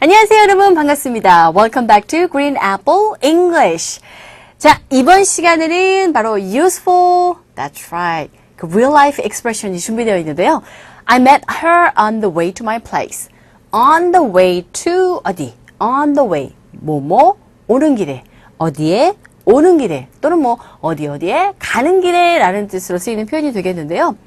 안녕하세요 여러분 반갑습니다. Welcome back to Green Apple English. 자, 이번 시간에는 바로 useful, that's right, 그 real life expression이 준비되어 있는데요. I met her on the way to my place. On the way to 어디? On the way, 뭐뭐 오는 길에, 어디에 오는 길에, 또는 뭐 어디에 가는 길에 라는 뜻으로 쓰이는 표현이 되겠는데요.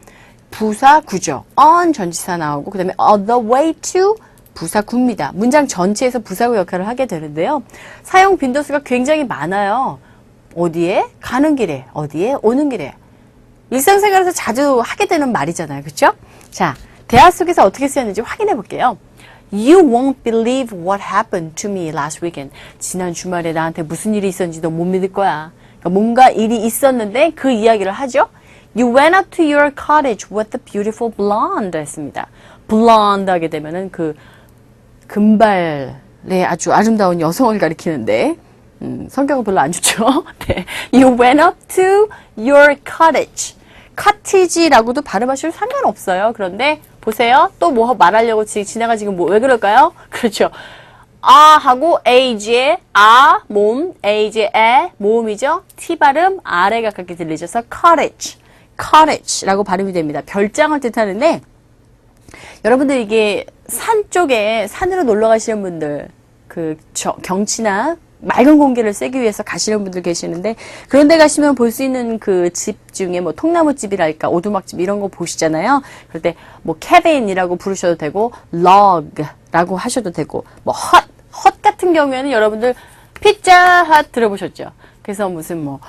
부사 구죠. on 전치사 나오고 그 다음에 on the way to 부사 구입니다. 문장 전체에서 부사구 역할을 하게 되는데요. 사용 빈도수가 굉장히 많아요. 어디에? 가는 길에. 어디에? 오는 길에. 일상생활에서 자주 하게 되는 말이잖아요. 그렇죠? 자, 대화 속에서 어떻게 쓰였는지 확인해 볼게요. You won't believe what happened to me last weekend. 지난 주말에 나한테 무슨 일이 있었는지도 못 믿을 거야. 그러니까 뭔가 일이 있었는데 그 이야기를 하죠. You went up to your cottage with a beautiful blonde 했습니다. blonde 하게 되면은 그 금발의 아주 아름다운 여성을 가리키는데 성격은 별로 안 좋죠. 네. You went up to your cottage. cottage라고도 발음하셔도 상관없어요. 그런데 보세요. 또 뭐 말하려고 지나가 지금 뭐 왜 그럴까요? 그렇죠. 아 하고 age의 아 모음, age의 에 모음이죠. t 발음 아래 가깝게 들리셔서 cottage, cottage라고 발음이 됩니다. 별장을 뜻하는데 여러분들 이게 산 쪽에 산으로 놀러 가시는 분들 경치나 맑은 공기를 쐬기 위해서 가시는 분들 계시는데 그런 데 가시면 볼 수 있는 그 집 중에 뭐 통나무집이랄까 오두막집 이런 거 보시잖아요. 그럴 때 뭐 cabin이라고 부르셔도 되고 log라고 하셔도 되고 뭐 hut 같은 경우에는 여러분들 피자 핫 들어보셨죠? 그래서 무슨 뭐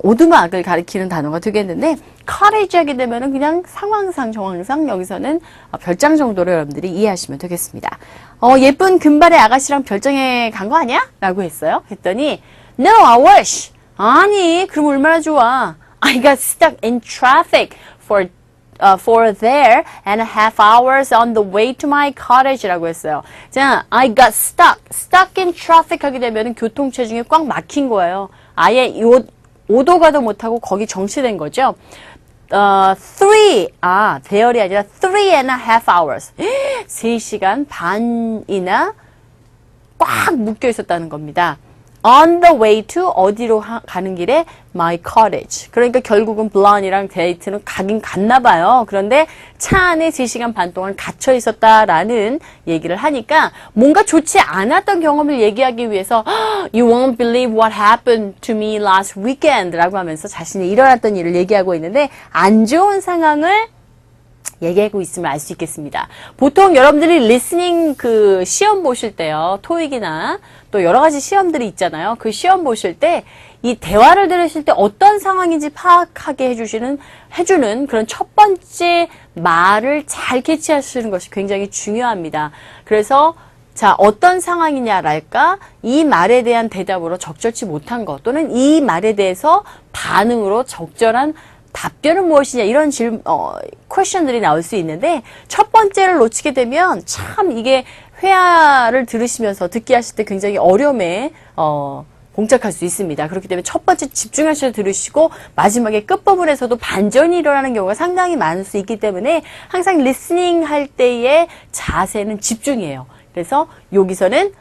오두막을 가리키는 단어가 되겠는데 cottage 하게 되면은 그냥 상황상 정황상 여기서는 별장 정도로 여러분들이 이해하시면 되겠습니다. 예쁜 금발의 아가씨랑 별장에 간 거 아니야? 라고 했어요. 했더니 No, I wish. 아니, 그럼 얼마나 좋아. I got stuck in traffic for there and a half hours on the way to my cottage라고 했어요. 자, I got stuck in traffic 하게 되면은 교통체증에 꽉 막힌 거예요. 아예 오도 가도 못하고 거기 정체된 거죠. 대열이 아니라 3.5 hours. 3시간 반이나 꽉 묶여 있었다는 겁니다. On the way to 어디로 가는 길에 my cottage. 그러니까 결국은 블론이랑 데이트는 가긴 갔나 봐요. 그런데 차 안에 3시간 반 동안 갇혀 있었다라는 얘기를 하니까 뭔가 좋지 않았던 경험을 얘기하기 위해서 You won't believe what happened to me last weekend 라고 하면서 자신이 일어났던 일을 얘기하고 있는데 안 좋은 상황을 얘기하고 있으면 알 수 있겠습니다. 보통 여러분들이 리스닝 그 시험 보실 때요. 토익이나 또 여러 가지 시험들이 있잖아요. 그 시험 보실 때 이 대화를 들으실 때 어떤 상황인지 파악하게 해주는 그런 첫 번째 말을 잘 캐치하시는 것이 굉장히 중요합니다. 그래서 자, 어떤 상황이냐랄까 이 말에 대한 대답으로 적절치 못한 것 또는 이 말에 대해서 반응으로 적절한 답변은 무엇이냐 이런 퀘션들이 나올 수 있는데 첫 번째를 놓치게 되면 참 이게 회화를 들으시면서 듣기 하실 때 굉장히 어려움에 봉착할 수 있습니다. 그렇기 때문에 첫 번째 집중하셔서 들으시고 마지막에 끝부분에서도 반전이 일어나는 경우가 상당히 많을 수 있기 때문에 항상 리스닝 할 때의 자세는 집중이에요. 그래서 여기서는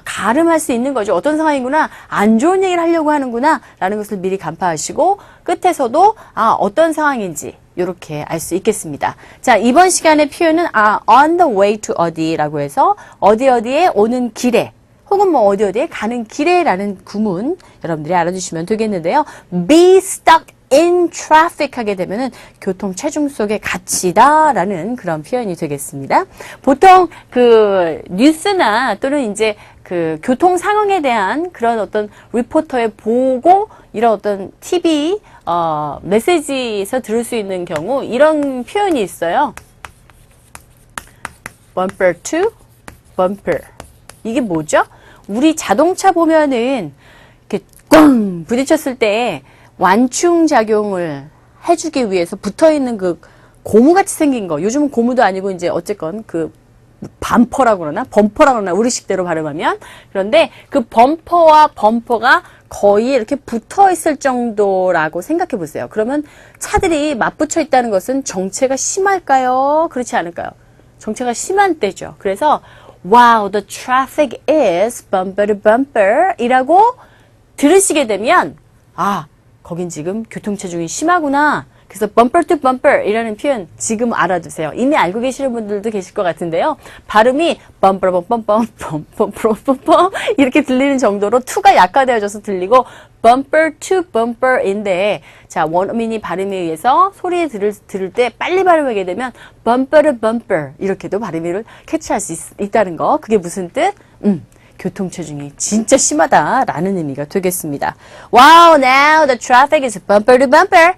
가름할 수 있는 거죠. 어떤 상황이구나. 안 좋은 얘기를 하려고 하는구나. 라는 것을 미리 간파하시고 끝에서도 어떤 상황인지 이렇게 알 수 있겠습니다. 자, 이번 시간의 표현은 on the way to 어디라고 해서 어디에 오는 길에 혹은 뭐 어디에 가는 길에 라는 구문 여러분들이 알아주시면 되겠는데요. be stuck in traffic 하게 되면은 교통 체중 속에 갇히다 라는 그런 표현이 되겠습니다. 보통 그 뉴스나 또는 이제 그 교통 상황에 대한 그런 어떤 리포터의 보고 이런 어떤 TV 메시지에서 들을 수 있는 경우 이런 표현이 있어요. bumper to bumper. 이게 뭐죠? 우리 자동차 보면은 이렇게 꽝 부딪혔을 때 완충 작용을 해주기 위해서 붙어있는 그 고무같이 생긴 거. 요즘은 고무도 아니고 이제 어쨌건 그 범퍼라고 그러나 우리식대로 발음하면. 그런데 그 범퍼와 범퍼가 거의 이렇게 붙어 있을 정도라고 생각해 보세요. 그러면 차들이 맞붙여 있다는 것은 정체가 심할까요? 그렇지 않을까요? 정체가 심한 때죠. 그래서 Wow, the traffic is bumper to bumper 이라고 들으시게 되면 아, 거긴 지금 교통체증이 심하구나. 그래서 bumper to bumper 이라는 표현 지금 알아두세요. 이미 알고 계시는 분들도 계실 것 같은데요. 발음이 bumper, bumper, bumper, bumper, bumper 이렇게 들리는 정도로 to가 약화되어져서 들리고 bumper to bumper인데 자, 원어민이 발음에 의해서 소리에 들을 때 빨리 발음하게 되면 bumper to bumper 이렇게도 발음을 캐치할 수 있다는 거. 그게 무슨 뜻? 교통체증이 진짜 심하다라는 의미가 되겠습니다. Wow, now the traffic is bumper to bumper.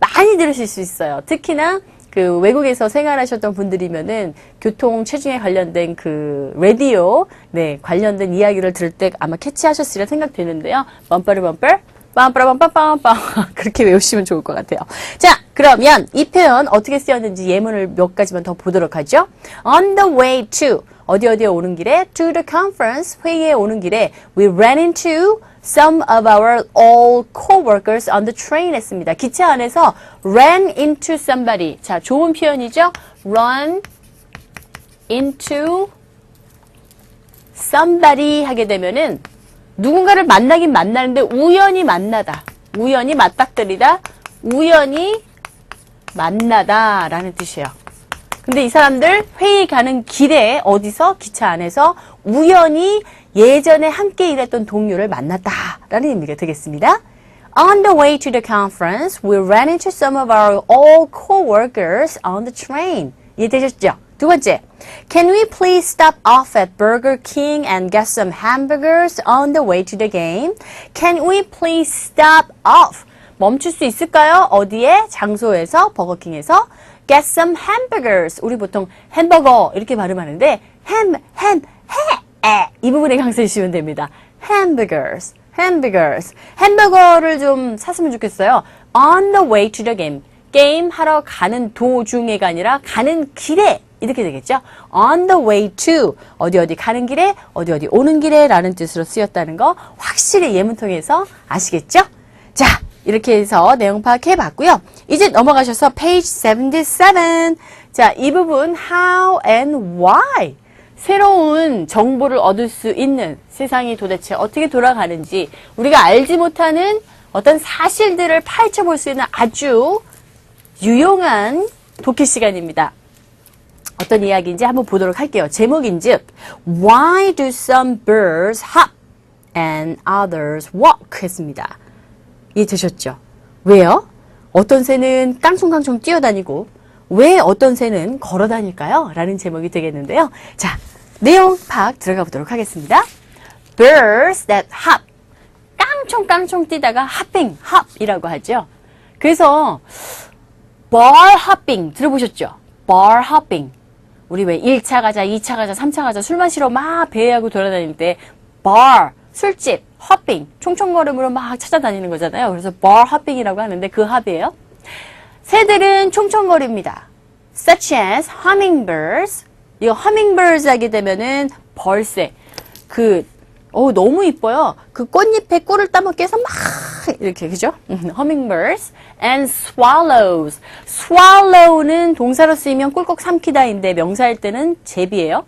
많이 들으실 수 있어요. 특히나 그 외국에서 생활하셨던 분들이면은 교통 체증에 관련된 그 라디오 네, 관련된 이야기를 들을 때 아마 캐치하셨으리라 생각되는데요. 범퍼르 범퍼 빰빠라빰빰빰빰 그렇게 외우시면 좋을 것 같아요. 자, 그러면 이 표현 어떻게 쓰였는지 예문을 몇 가지만 더 보도록 하죠. On the way to 어디에 오는 길에 to the conference 회의에 오는 길에 we ran into some of our old co-workers on the train 했습니다. 기차 안에서 ran into somebody. 자, 좋은 표현이죠. run into somebody 하게 되면은 누군가를 만나긴 만나는데 우연히 만나다. 우연히 맞닥뜨리다. 우연히 만나다 라는 뜻이에요. 근데 이 사람들 회의 가는 길에 어디서 기차 안에서 우연히 예전에 함께 일했던 동료를 만났다라는 의미가 되겠습니다. On the way to the conference, we ran into some of our old co-workers on the train. 이해되셨죠? 두 번째, can we please stop off at Burger King and get some hamburgers on the way to the game? Can we please stop off? 멈출 수 있을까요? 어디에? 장소에서, 버거킹에서 get some hamburgers. 우리 보통 햄버거 이렇게 발음하는데 이 부분에 강조해 주시면 됩니다. hamburgers. 햄버거를 좀 샀으면 좋겠어요. on the way to the game. 게임 하러 가는 도중에가 아니라 가는 길에 이렇게 되겠죠. on the way to 어디 가는 길에 어디 오는 길에 라는 뜻으로 쓰였다는 거 확실히 예문 통해서 아시겠죠? 자, 이렇게 해서 내용 파악해 봤고요. 이제 넘어가셔서 page 77. 자, 이 부분 how and why 새로운 정보를 얻을 수 있는 세상이 도대체 어떻게 돌아가는지 우리가 알지 못하는 어떤 사실들을 파헤쳐 볼 수 있는 아주 유용한 독해 시간입니다. 어떤 이야기인지 한번 보도록 할게요. 제목인즉 Why do some birds hop and others walk? 했습니다. 이해되셨죠? 왜요? 어떤 새는 깡총깡총 뛰어다니고 왜 어떤 새는 걸어 다닐까요? 라는 제목이 되겠는데요. 자, 내용 파악 들어가 보도록 하겠습니다. Birds that hop. 깡총깡총 뛰다가 hopping, hop이라고 하죠. 그래서 bar hopping 들어보셨죠? bar hopping. 우리 왜 1차 가자, 2차 가자, 3차 가자 술 마시러 막 배회하고 돌아다닐 때 bar, 술집, hopping, 총총걸음으로 막 찾아다니는 거잖아요. 그래서 bar hopping이라고 하는데 그 합이에요. 새들은 총총거립니다. Such as hummingbirds. 이거 hummingbirds 하게 되면은 벌새. 너무 이뻐요. 그 꽃잎에 꿀을 따먹기 위해서 막 이렇게 그죠? hummingbirds and swallows. swallow는 동사로 쓰이면 꿀꺽 삼키다인데 명사일 때는 제비예요.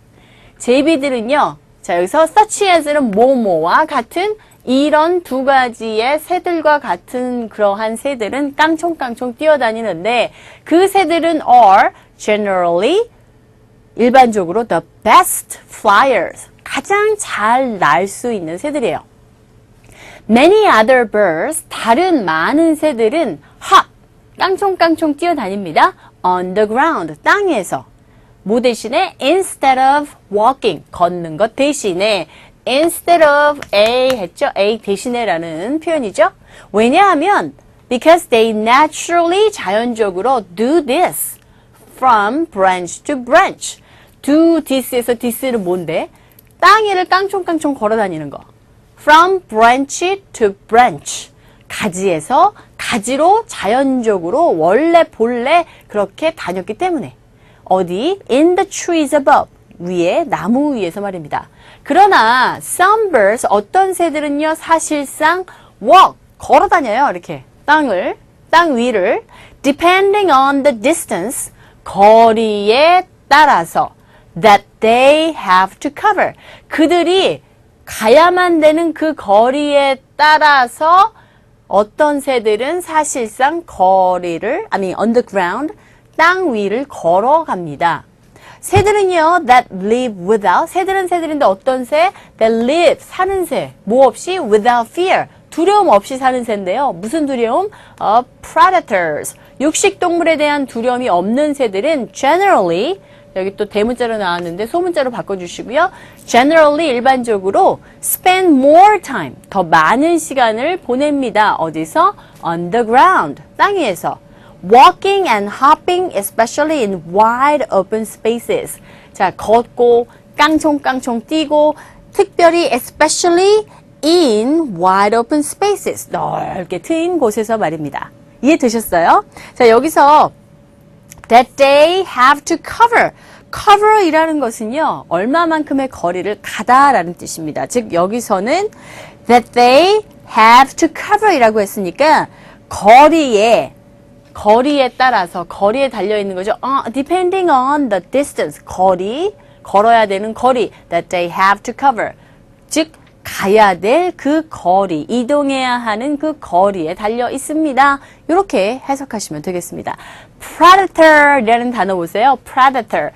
제비들은요. 자, 여기서 such as는 뭐뭐와 같은 이런 두 가지의 새들과 같은 그러한 새들은 깡총깡총 뛰어다니는데 그 새들은 are generally 일반적으로 the best flyers. 가장 잘 날 수 있는 새들이에요. Many other birds, 다른 많은 새들은 hop, 깡총깡총 뛰어다닙니다. On the ground, 땅에서. 뭐 대신에 instead of walking, 걷는 것 대신에 instead of A 했죠? A 대신에 라는 표현이죠. 왜냐하면 because they naturally, 자연적으로 do this from branch to branch. do this에서 this는 뭔데? 땅 위를 깡총깡총 걸어다니는 거. From branch to branch. 가지에서 가지로 자연적으로 원래 본래 그렇게 다녔기 때문에. 어디? In the trees above. 위에, 나무 위에서 말입니다. 그러나 some birds, 어떤 새들은요, 사실상 walk, 걸어다녀요. 이렇게 땅 위를 depending on the distance, 거리에 따라서 that they have to cover. 그들이 가야만 되는 그 거리에 따라서 어떤 새들은 사실상 거리를, underground, 땅 위를 걸어갑니다. 새들은요, that live without, 새들인데 어떤 새? that live, 사는 새, 뭐 없이? without fear, 두려움 없이 사는 새인데요. 무슨 두려움? predators, 육식동물에 대한 두려움이 없는 새들은 generally, 여기 또 대문자로 나왔는데 소문자로 바꿔주시고요. generally, 일반적으로 spend more time, 더 많은 시간을 보냅니다. 어디서? on the ground, 땅 위에서. walking and hopping, especially in wide open spaces. 자, 걷고, 깡총깡총 뛰고, 특별히 especially in wide open spaces. 넓게 트인 곳에서 말입니다. 이해되셨어요? 자, 여기서 that they have to cover. cover 이라는 것은요, 얼마만큼의 거리를 가다라는 뜻입니다. 즉, 여기서는 that they have to cover 이라고 했으니까, 거리에 따라서, 거리에 달려있는 거죠. depending on the distance. 걸어야 되는 거리. that they have to cover. 즉, 가야 될 그 거리, 이동해야 하는 그 거리에 달려 있습니다. 이렇게 해석하시면 되겠습니다. predator이라는 단어 보세요. predator.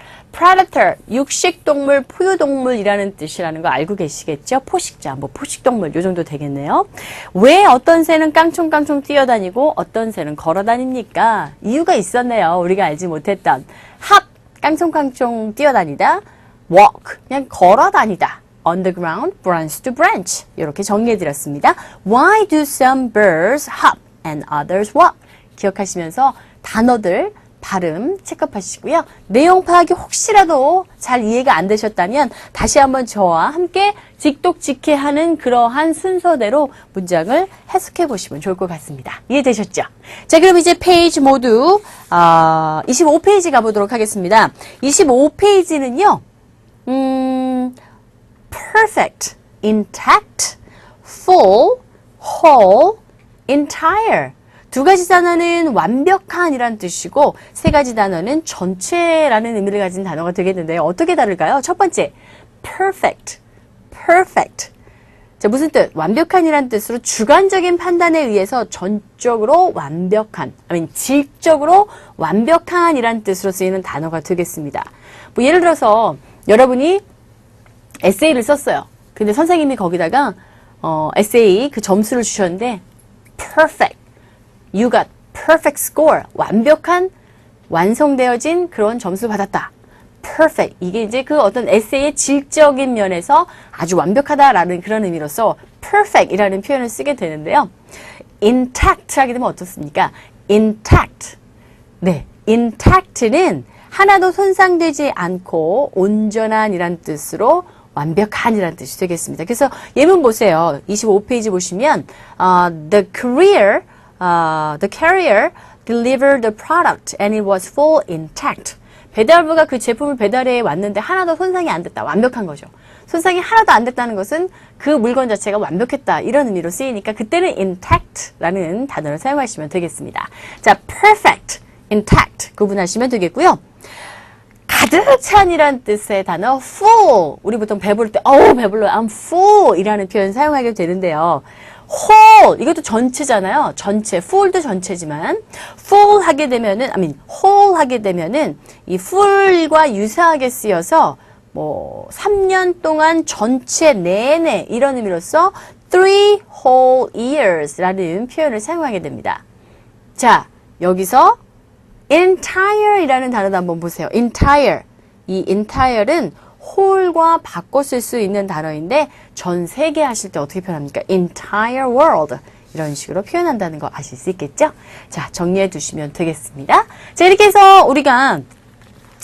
육식동물, 포유동물이라는 뜻이라는 거 알고 계시겠죠? 포식자, 포식동물 요 정도 되겠네요. 왜 어떤 새는 깡총깡총 뛰어다니고 어떤 새는 걸어다닙니까? 이유가 있었네요. 우리가 알지 못했던. hop, 깡총깡총 뛰어다니다. walk, 그냥 걸어다니다. on the ground, branch to branch. 이렇게 정리해드렸습니다. Why do some birds hop and others walk? 기억하시면서 단어들, 발음 체크하시고요. 내용 파악이 혹시라도 잘 이해가 안 되셨다면 다시 한번 저와 함께 직독직해하는 그러한 순서대로 문장을 해석해 보시면 좋을 것 같습니다. 이해되셨죠? 자, 그럼 이제 페이지 모두 25페이지 가보도록 하겠습니다. 25페이지는요. perfect, intact, full, whole, entire. 두 가지 단어는 완벽한이란 뜻이고 세 가지 단어는 전체라는 의미를 가진 단어가 되겠는데요. 어떻게 다를까요? 첫 번째, perfect. 자, 무슨 뜻? 완벽한이란 뜻으로 주관적인 판단에 의해서 전적으로 완벽한, 질적으로 완벽한이란 뜻으로 쓰이는 단어가 되겠습니다. 예를 들어서 여러분이 에세이를 썼어요. 근데 선생님이 거기다가 에세이 그 점수를 주셨는데 perfect. You got perfect score. 완벽한, 완성되어진 그런 점수 받았다. perfect. 이게 이제 그 어떤 에세이의 질적인 면에서 아주 완벽하다라는 그런 의미로서 perfect이라는 표현을 쓰게 되는데요. intact 하게 되면 어떻습니까? intact. 네. intact는 하나도 손상되지 않고 온전한이란 뜻으로 완벽한이라는 뜻이 되겠습니다. 그래서 예문 보세요. 25페이지 보시면 the carrier delivered the product and it was full intact. 배달부가 그 제품을 배달해 왔는데 하나도 손상이 안 됐다. 완벽한 거죠. 손상이 하나도 안 됐다는 것은 그 물건 자체가 완벽했다. 이런 의미로 쓰이니까 그때는 intact라는 단어를 사용하시면 되겠습니다. 자, perfect, intact 구분하시면 되겠고요. 가득 찬이란 뜻의 단어 full. 우리 보통 배부를 때 배불러요. I'm full 이라는 표현 사용하게 되는데요. whole 이것도 전체잖아요. 전체. full도 전체지만 full 하게 되면은 whole 하게 되면은 이 full과 유사하게 쓰여서 3년 동안 전체 내내 이런 의미로서 3 whole years라는 표현을 사용하게 됩니다. 자, 여기서 entire이라는 단어도 한번 보세요. entire. 이 entire는 whole과 바꿔 쓸 수 있는 단어인데 전 세계 하실 때 어떻게 표현합니까? entire world. 이런 식으로 표현한다는 거 아실 수 있겠죠? 자, 정리해 두시면 되겠습니다. 자, 이렇게 해서 우리가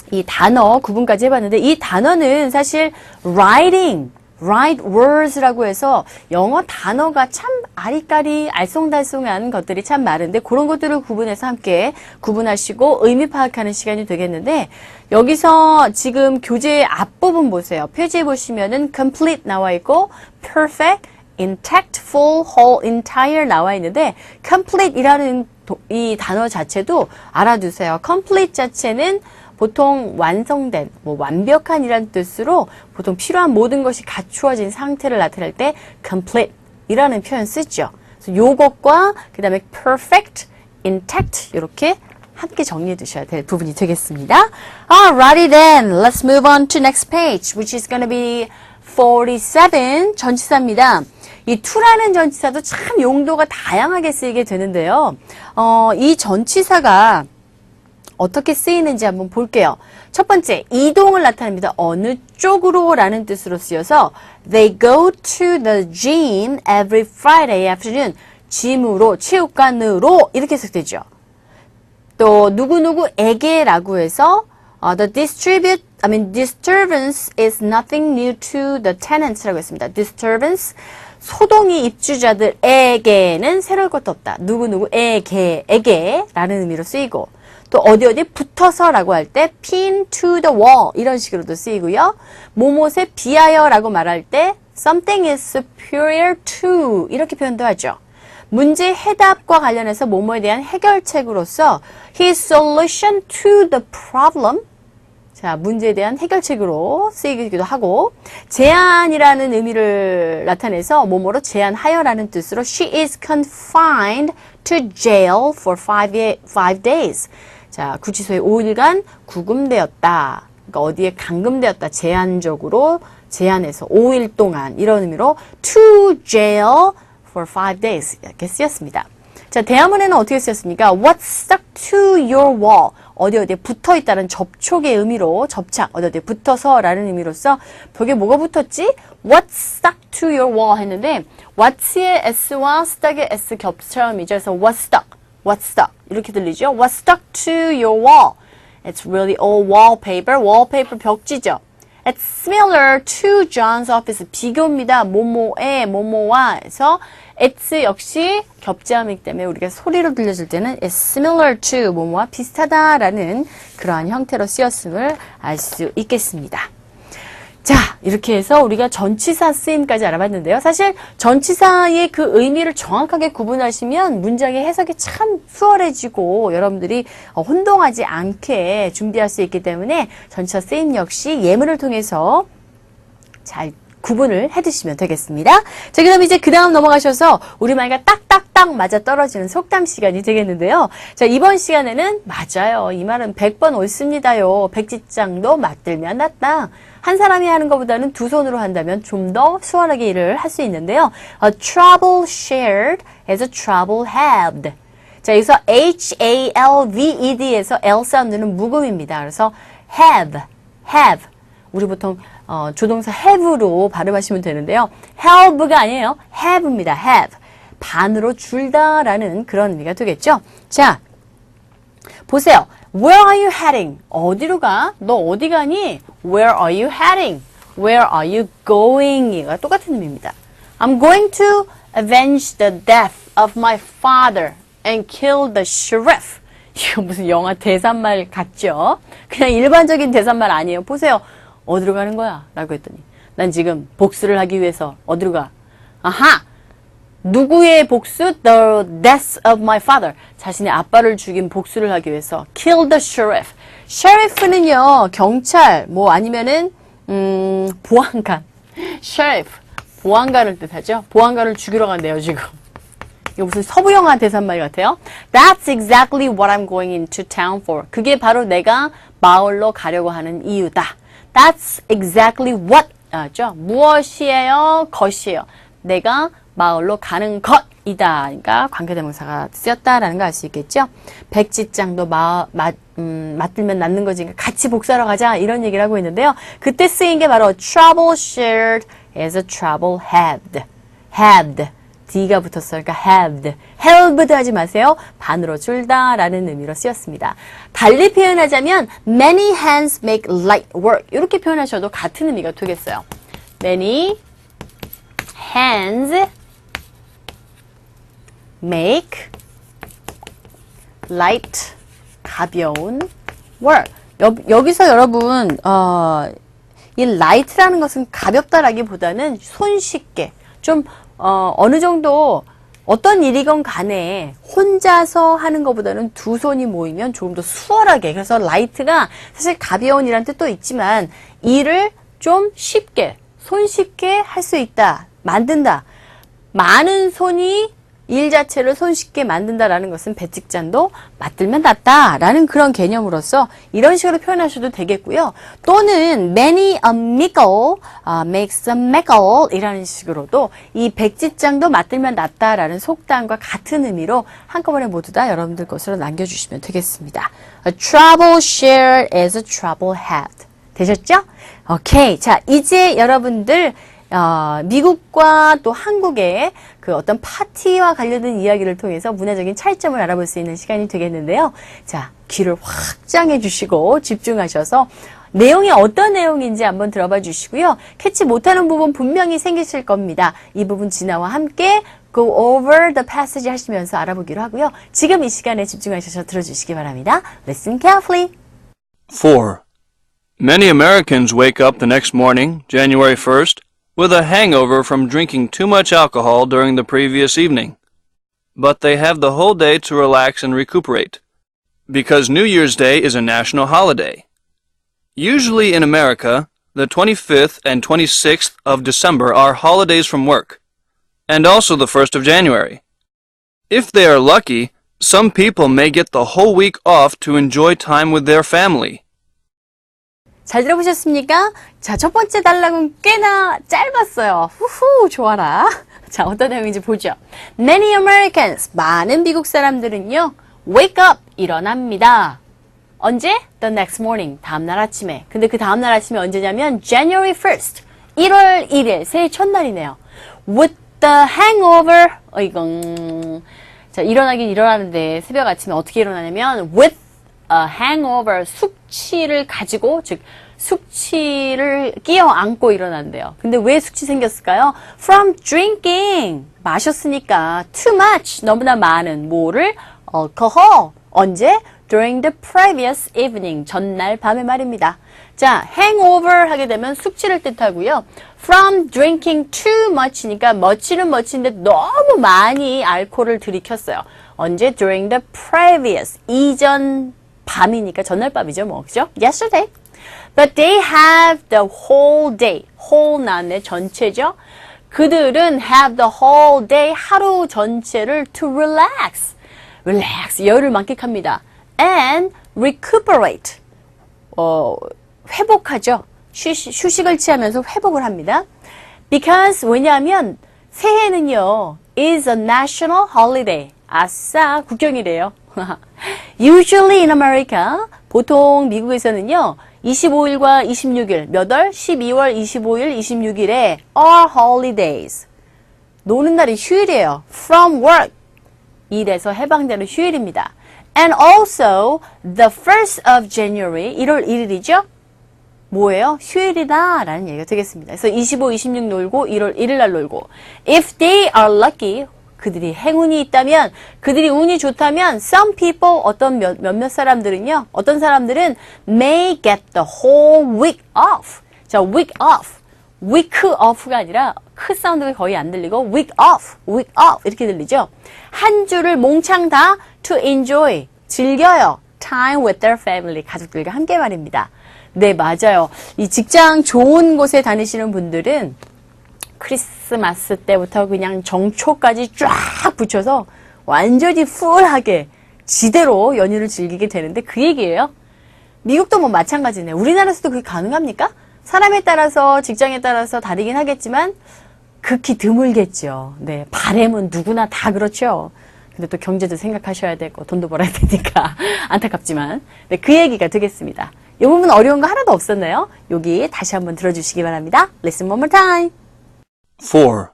이 단어 구분까지 해봤는데 이 단어는 사실 right words라고 해서 영어 단어가 참 아리까리 알쏭달쏭한 것들이 참 많은데 그런 것들을 구분해서 함께 구분하시고 의미 파악하는 시간이 되겠는데 여기서 지금 교재 앞부분 보세요. 표지에 보시면은 complete 나와 있고 perfect, intact, full, whole, entire 나와 있는데 complete이라는 이 단어 자체도 알아두세요. complete 자체는 보통 완성된, 뭐 완벽한이라는 뜻으로 보통 필요한 모든 것이 갖추어진 상태를 나타낼 때 complete 이라는 표현 쓰죠. 그래서 요것과 그 다음에 perfect, intact 이렇게 함께 정리해 두셔야 될 부분이 되겠습니다. Alrighty then, let's move on to next page, which is going to be 47, 전치사입니다. 이 to라는 전치사도 참 용도가 다양하게 쓰이게 되는데요. 이 전치사가 어떻게 쓰이는지 한번 볼게요. 첫 번째, 이동을 나타냅니다. 어느 쪽으로 라는 뜻으로 쓰여서 They go to the gym every Friday afternoon. 짐으로, 체육관으로 이렇게 해석되죠. 또 누구누구에게 라고 해서 The disturbance is nothing new to the tenants라고 했습니다. Disturbance, 소동이 입주자들에게는 새로울 것도 없다. 누구누구에게 라는 의미로 쓰이고 또 어디 붙어서 라고 할 때 pin to the wall 이런 식으로도 쓰이고요. 뭐뭇에 비하여 라고 말할 때 something is superior to 이렇게 표현도 하죠. 문제 해답과 관련해서 뭐뭐에 대한 해결책으로서 his solution to the problem. 자, 문제에 대한 해결책으로 쓰이기도 하고 제한이라는 의미를 나타내서 뭐뭐로 제한하여라는 뜻으로 she is confined to jail for 5 days. 자, 구치소에 5일간 구금되었다. 그러니까 어디에 감금되었다. 제한적으로 제한해서 5일 동안 이런 의미로 to jail for 5 days 이렇게 쓰였습니다. 자, 대화문에는 어떻게 쓰였습니까? What stuck to your wall? 어디에 붙어있다는 접촉의 의미로 접착, 어디에 붙어서 라는 의미로서 벽에 뭐가 붙었지? What stuck to your wall 했는데 what의 s와 stuck의 s 겹처럼이죠. 그래서 what stuck 이렇게 들리죠? What stuck to your wall? It's really all wallpaper. wallpaper 벽지죠. It's similar to John's office. 비교입니다. 뭐뭐에 뭐뭐와 해서 it's 역시 겹지함이기 때문에 우리가 소리로 들려줄 때는 it's similar to 뭐뭐와 비슷하다라는 그러한 형태로 쓰였음을 알 수 있겠습니다. 자, 이렇게 해서 우리가 전치사 쓰임까지 알아봤는데요. 사실 전치사의 그 의미를 정확하게 구분하시면 문장의 해석이 참 수월해지고 여러분들이 혼동하지 않게 준비할 수 있기 때문에 전치사 쓰임 역시 예문을 통해서 잘 구분을 해두시면 되겠습니다. 자, 그럼 이제 그 다음 넘어가셔서 우리말과 딱딱딱 맞아 떨어지는 속담 시간이 되겠는데요. 자, 이번 시간에는 맞아요. 이 말은 100번 옳습니다요. 백지장도 맞들면 낫다. 한 사람이 하는 것보다는 두 손으로 한다면 좀 더 수월하게 일을 할 수 있는데요. A trouble shared is a trouble halved. 자, 여기서 H-A-L-V-E-D에서 L 사운드는 묵음입니다. 그래서 have. 우리 보통 조동사 have로 발음하시면 되는데요. help가 아니에요. have입니다. have. 반으로 줄다라는 그런 의미가 되겠죠. 자, 보세요. Where are you heading? 어디로 가? 너 어디 가니? Where are you heading? Where are you going? 이가 똑같은 의미입니다. I'm going to avenge the death of my father and kill the sheriff. 이거 무슨 영화 대사말 같죠? 그냥 일반적인 대사말 아니에요. 보세요. 어디로 가는 거야? 라고 했더니 난 지금 복수를 하기 위해서 어디로 가? 아하! 누구의 복수? The death of my father. 자신의 아빠를 죽인 복수를 하기 위해서 kill the sheriff. sheriff는요, 경찰, 뭐 아니면은 보안관. sheriff, 보안관을 뜻하죠. 보안관을 죽이러 간대요, 지금. 이거 무슨 서부 영화 대사말 같아요. That's exactly what I'm going into town for. 그게 바로 내가 마을로 가려고 하는 이유다. That's exactly what. 죠? 무엇이에요? 것이에요. 내가 마을로 가는 것이다. 그러니까 관계대명사가 쓰였다라는 걸 알 수 있겠죠. 백지장도 맞들면 낫는 거지. 그러니까 같이 복사하러 가자. 이런 얘기를 하고 있는데요. 그때 쓰인 게 바로 trouble shared is a trouble halved. halved. D가 붙었어요. 그러니까 halved. halved 하지 마세요. 반으로 줄다라는 의미로 쓰였습니다. 달리 표현하자면 many hands make light work. 이렇게 표현하셔도 같은 의미가 되겠어요. many hands make light 가벼운 work. 여기서 여러분 이 light라는 것은 가볍다라기보다는 손쉽게 좀 어느 정도 어떤 일이건 간에 혼자서 하는 것보다는 두 손이 모이면 조금 더 수월하게, 그래서 light가 사실 가벼운 이란 뜻도 있지만 일을 좀 쉽게, 손쉽게 할 수 있다, 만든다. 많은 손이 일 자체를 손쉽게 만든다라는 것은 배측잔도 맞들면 낫다라는 그런 개념으로서 이런 식으로 표현하셔도 되겠고요. 또는 many a mickle makes a mickle 이라는 식으로도 이 백지장도 맞들면 낫다라는 속담과 같은 의미로 한꺼번에 모두 다 여러분들 것으로 남겨주시면 되겠습니다. A trouble shared is a trouble had. 되셨죠? 오케이. 자, 이제 여러분들 미국과 또 한국의 그 어떤 파티와 관련된 이야기를 통해서 문화적인 차이점을 알아볼 수 있는 시간이 되겠는데요. 자, 귀를 확장해 주시고 집중하셔서 내용이 어떤 내용인지 한번 들어봐 주시고요. 캐치 못하는 부분 분명히 생기실 겁니다. 이 부분 진화와 함께 go over the passage 하시면서 알아보기로 하고요. 지금 이 시간에 집중하셔서 들어주시기 바랍니다. Listen carefully. 4. Many Americans wake up the next morning, January 1st, with a hangover from drinking too much alcohol during the previous evening. But they have the whole day to relax and recuperate, because New Year's Day is a national holiday. Usually in America, the 25th and 26th of December are holidays from work, and also the 1st of January. If they are lucky, some people may get the whole week off to enjoy time with their family. 잘 들어보셨습니까? 자, 첫 번째 단락은 꽤나 짧았어요. 후후, 좋아라. 자, 어떤 내용인지 보죠. Many Americans, 많은 미국 사람들은요, wake up, 일어납니다. 언제? The next morning, 다음날 아침에. 근데 그 다음날 아침이 언제냐면 January 1st, 1월 1일, 새해 첫날이네요. With the hangover, 이건 자, 일어나긴 일어나는데 새벽 아침에 어떻게 일어나냐면 with a hangover, 숙취를 가지고, 즉 숙취를 끼어 안고 일어난대요. 근데 왜 숙취 생겼을까요? From drinking, 마셨으니까 too much, 너무나 많은 뭐를? alcohol. 언제? During the previous evening, 전날 밤에 말입니다. 자, hangover 하게 되면 숙취를 뜻하고요. From drinking too much니까 much는 much인데 너무 많이 알코올을 들이켰어요. 언제? During the previous, 이전 밤이니까 전날 밤이죠, 뭐, 그죠? Yesterday. But they have the whole day. whole 나왔네, 전체죠. 그들은 have the whole day, 하루 전체를 to relax. relax, 여유를 만끽합니다. And recuperate. 회복하죠. 휴식을 취하면서 회복을 합니다. Because, 왜냐하면 새해는요, is a national holiday. 아싸, 국경이래요. Usually in America, 보통 미국에서는요, 25일과 26일, 몇 월? 12월 25일, 26일에 are holidays. 노는 날이 휴일이에요. From work. 일에서 해방되는 휴일입니다. And also, the 1st of January, 1월 1일이죠? 뭐예요? 휴일이다 라는 얘기가 되겠습니다. 그래서 25, 26 놀고 1월 1일 날 놀고 If they are lucky, 그들이 행운이 있다면, 그들이 운이 좋다면 some people, 어떤 몇몇 사람들은요, 어떤 사람들은 may get the whole week off. 자, week off. week off가 아니라 크 사운드가 거의 안 들리고 week off 이렇게 들리죠? 한 주를 몽창 다 to enjoy, 즐겨요. time with their family, 가족들과 함께 말입니다. 네, 맞아요. 이 직장 좋은 곳에 다니시는 분들은 크리스마스 때부터 그냥 정초까지 쫙 붙여서 완전히 풀하게 지대로 연휴를 즐기게 되는데 그 얘기예요. 미국도 뭐 마찬가지네. 우리나라에서도 그게 가능합니까? 사람에 따라서 직장에 따라서 다르긴 하겠지만 극히 드물겠죠. 네, 바람은 누구나 다 그렇죠. 근데 또 경제도 생각하셔야 되고 돈도 벌어야 되니까 안타깝지만 네, 그 얘기가 되겠습니다. 이 부분 어려운 거 하나도 없었나요? 여기 다시 한번 들어주시기 바랍니다. Listen one more time. 4.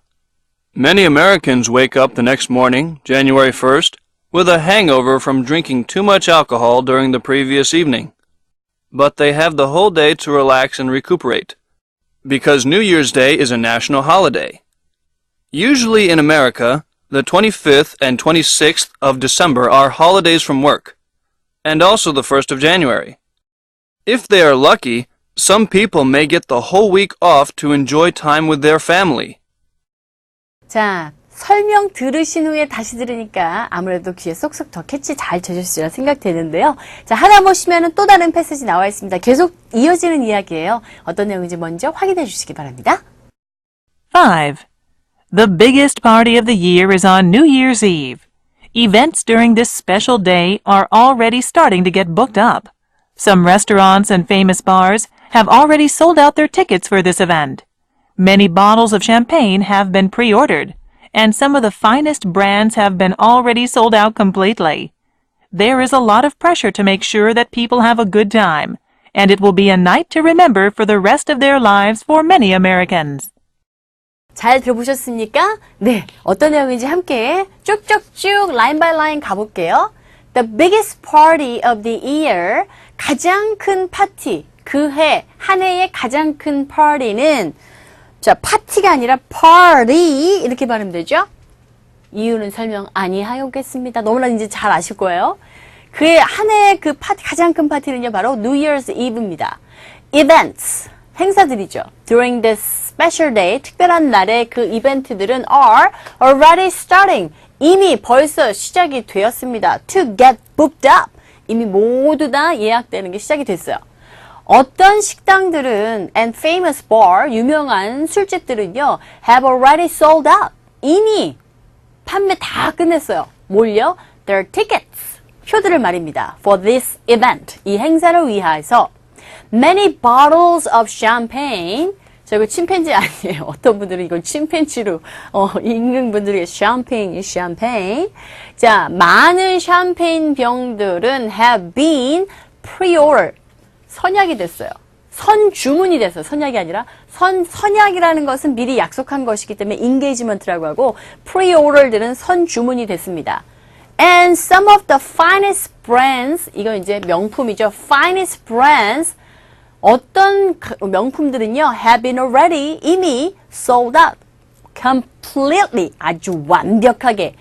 Many Americans wake up the next morning, January 1st, with a hangover from drinking too much alcohol during the previous evening. But they have the whole day to relax and recuperate, because New Year's Day is a national holiday. Usually in America, the 25th and 26th of December are holidays from work, and also the 1st of January. If they are lucky, some people may get the whole week off to enjoy time with their family. 자, 설명 들으신 후에 다시 들으니까 아무래도 귀에 쏙쏙 더 캐치 잘 되셨으리라 생각되는데요. 자, 하나 보시면 또 다른 패스지 나와 있습니다. 계속 이어지는 이야기예요. 어떤 내용인지 먼저 확인해 주시기 바랍니다. 5. The biggest party of the year is on New Year's Eve. Events during this special day are already starting to get booked up. Some restaurants and famous bars have already sold out their tickets for this event. Many bottles of champagne have been pre-ordered, and some of the finest brands have been already sold out completely. There is a lot of pressure to make sure that people have a good time, and it will be a night to remember for the rest of their lives for many Americans. 잘 들어보셨습니까? 네, 어떤 내용인지 함께 쭉쭉쭉 라인 바이 라인 가볼게요. The biggest party of the year, 가장 큰 파티, 그 해, 한 해의 가장 큰 파티는 자, 파티가 아니라 party 이렇게 발음되죠? 이유는 설명 아니하겠습니다. 너무나 이제 잘 아실 거예요. 그의 한 해의 그 파티, 가장 큰 파티는요, 바로 New Year's Eve입니다. Events, 행사들이죠. During this special day, 특별한 날의 그 이벤트들은 are already starting, 이미 벌써 시작이 되었습니다. To get booked up, 이미 모두 다 예약되는 게 시작이 됐어요. 어떤 식당들은 and famous bar, 유명한 술집들은요, have already sold out, 이미 판매 다 끝냈어요. 뭘요? Their tickets, 표들을 말입니다. For this event, 이 행사를 위해서. Many bottles of champagne, 자, 이거 침팬지 아니에요. 어떤 분들은 이걸 침팬지로 읽는 분들이 champagne. 자, 많은 샴페인 병들은 have been pre-ordered, 선약이 됐어요. 선주문이 됐어요. 선약이 아니라 선약이라는 것은 미리 약속한 것이기 때문에 engagement라고 하고 pre-ordered는 선주문이 됐습니다. And some of the finest brands, 이건 이제 명품이죠. finest brands, 어떤 명품들은요, have been already, 이미 sold out, completely, 아주 완벽하게.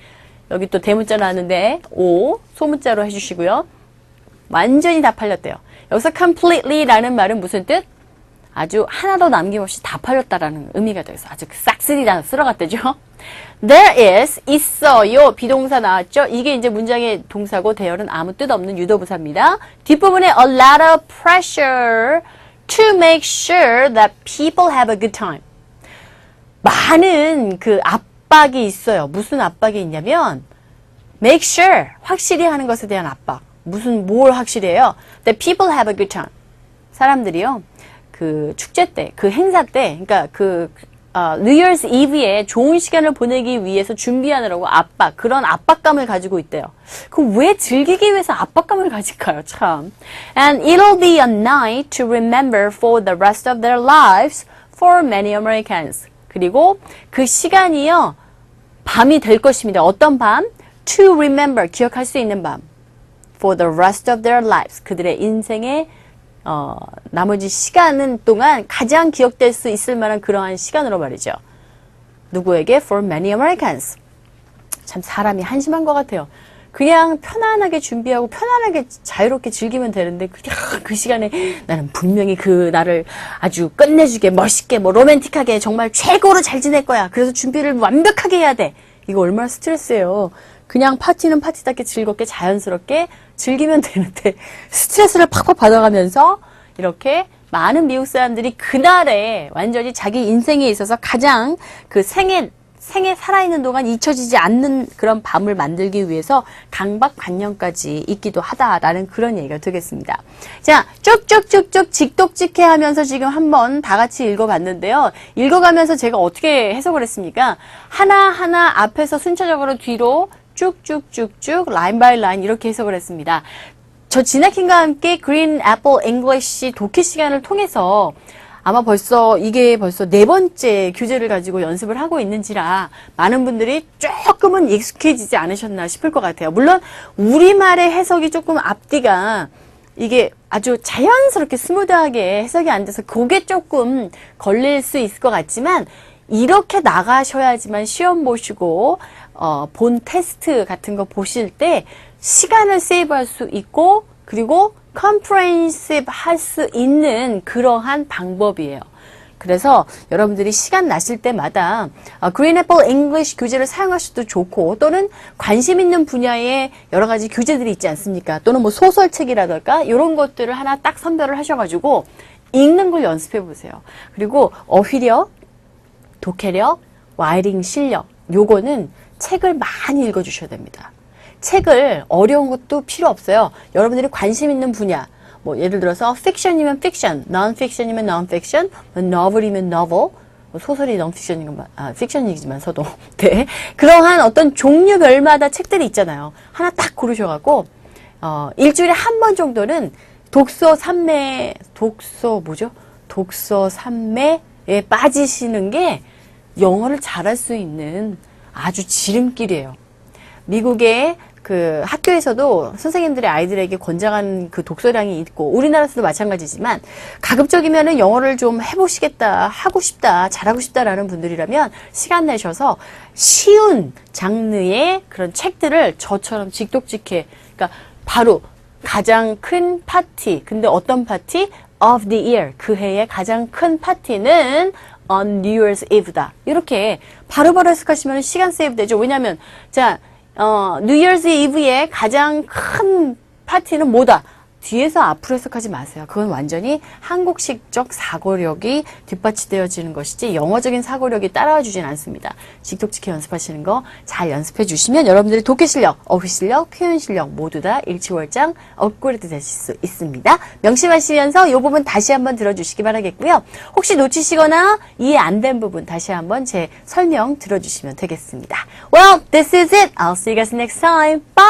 여기 또 대문자 나왔는데, O, 소문자로 해주시고요. 완전히 다 팔렸대요. 여기서 completely라는 말은 무슨 뜻? 아주 하나도 남김없이 다 팔렸다라는 의미가 되어서 아주 싹쓸이 다 쓸어갔대죠. There is, 있어요. 비동사 나왔죠? 이게 이제 문장의 동사고 대열은 아무 뜻 없는 유도부사입니다. 뒷부분에 a lot of pressure to make sure that people have a good time. 많은 그 압박이 있어요. 무슨 압박이 있냐면 make sure, 확실히 하는 것에 대한 압박. 뭘 확실히 해요? That people have a good time. 사람들이요. 그 축제 때, 그 행사 때, 그러니까 New Year's Eve에 좋은 시간을 보내기 위해서 준비하느라고 그런 압박감을 가지고 있대요. 그럼 왜 즐기기 위해서 압박감을 가질까요? 참. And it'll be a night to remember for the rest of their lives for many Americans. 그리고 그 시간이요, 밤이 될 것입니다. 어떤 밤? To remember, 기억할 수 있는 밤. For the rest of their lives. 그들의 인생의 나머지 시간은 동안 가장 기억될 수 있을 만한 그러한 시간으로 말이죠. 누구에게? For many Americans. 참 사람이 한심한 것 같아요. 그냥 편안하게 준비하고 편안하게 자유롭게 즐기면 되는데 그냥 그 시간에 나는 분명히 그 날을 아주 끝내주게 멋있게 로맨틱하게 정말 최고로 잘 지낼 거야. 그래서 준비를 완벽하게 해야 돼. 이거 얼마나 스트레스예요. 그냥 파티는 파티답게 즐겁게 자연스럽게 즐기면 되는데 스트레스를 팍팍 받아가면서 이렇게 많은 미국 사람들이 그날에 완전히 자기 인생에 있어서 가장 그 생에 살아있는 동안 잊혀지지 않는 그런 밤을 만들기 위해서 강박관념까지 있기도 하다라는 그런 얘기가 되겠습니다. 자, 쭉쭉쭉쭉 직독직해 하면서 지금 한번 다 같이 읽어봤는데요. 읽어가면서 제가 어떻게 해석을 했습니까? 하나하나 앞에서 순차적으로 뒤로 쭉쭉쭉쭉 라인 바이 라인 이렇게 해석을 했습니다. 저 진아킴과 함께 그린 애플 잉글리시 독해 시간을 통해서 아마 이게 벌써 4번째 교재를 가지고 연습을 하고 있는지라 많은 분들이 조금은 익숙해지지 않으셨나 싶을 것 같아요. 물론 우리말의 해석이 조금 앞뒤가 이게 아주 자연스럽게 스무드하게 해석이 안 돼서 그게 조금 걸릴 수 있을 것 같지만 이렇게 나가셔야지만 시험 보시고 본 테스트 같은 거 보실 때 시간을 세이브할 수 있고 그리고 comprehensive 할 수 있는 그러한 방법이에요. 그래서 여러분들이 시간 나실 때마다 Green Apple English 교재를 사용하셔도 좋고 또는 관심 있는 분야의 여러 가지 교재들이 있지 않습니까? 또는 뭐 소설책이라든가 이런 것들을 하나 딱 선별을 하셔가지고 읽는 걸 연습해 보세요. 그리고 어휘력, 독해력, 라이팅 실력 요거는 책을 많이 읽어주셔야 됩니다. 책을 어려운 것도 필요 없어요. 여러분들이 관심 있는 분야 뭐 예를 들어서 픽션이면 픽션, non-fiction이면 non-fiction, novel이면 novel, 소설이 non-fiction이지만 fiction이지만서도 네. 그러한 어떤 종류별마다 책들이 있잖아요. 하나 딱 고르셔갖고 일주일에 한 번 정도는 독서 산매에 빠지시는 게 영어를 잘할 수 있는 아주 지름길이에요. 미국의 그 학교에서도 선생님들이 아이들에게 권장한 그 독서량이 있고 우리나라에서도 마찬가지지만 가급적이면은 영어를 좀 해보시겠다, 하고 싶다, 잘하고 싶다라는 분들이라면 시간 내셔서 쉬운 장르의 그런 책들을 저처럼 직독직해, 그러니까 바로 가장 큰 파티, 근데 어떤 파티? Of the year, 그 해의 가장 큰 파티는 on New Year's Eve다. 이렇게 바로바로 해석하시면 시간 세이브 되죠. 왜냐하면 자 New Year's Eve의 가장 큰 파티는 뭐다? 뒤에서 앞으로 해석하지 마세요. 그건 완전히 한국식적 사고력이 뒷받침되어지는 것이지 영어적인 사고력이 따라와 주진 않습니다. 직독직해 연습하시는 거 잘 연습해 주시면 여러분들의 독해 실력, 어휘 실력, 표현 실력 모두 다 일치월장 업그레이드 되실 수 있습니다. 명심하시면서 이 부분 다시 한번 들어주시기 바라겠고요. 혹시 놓치시거나 이해 안 된 부분 다시 한번 제 설명 들어주시면 되겠습니다. Well, this is it. I'll see you guys next time. Bye!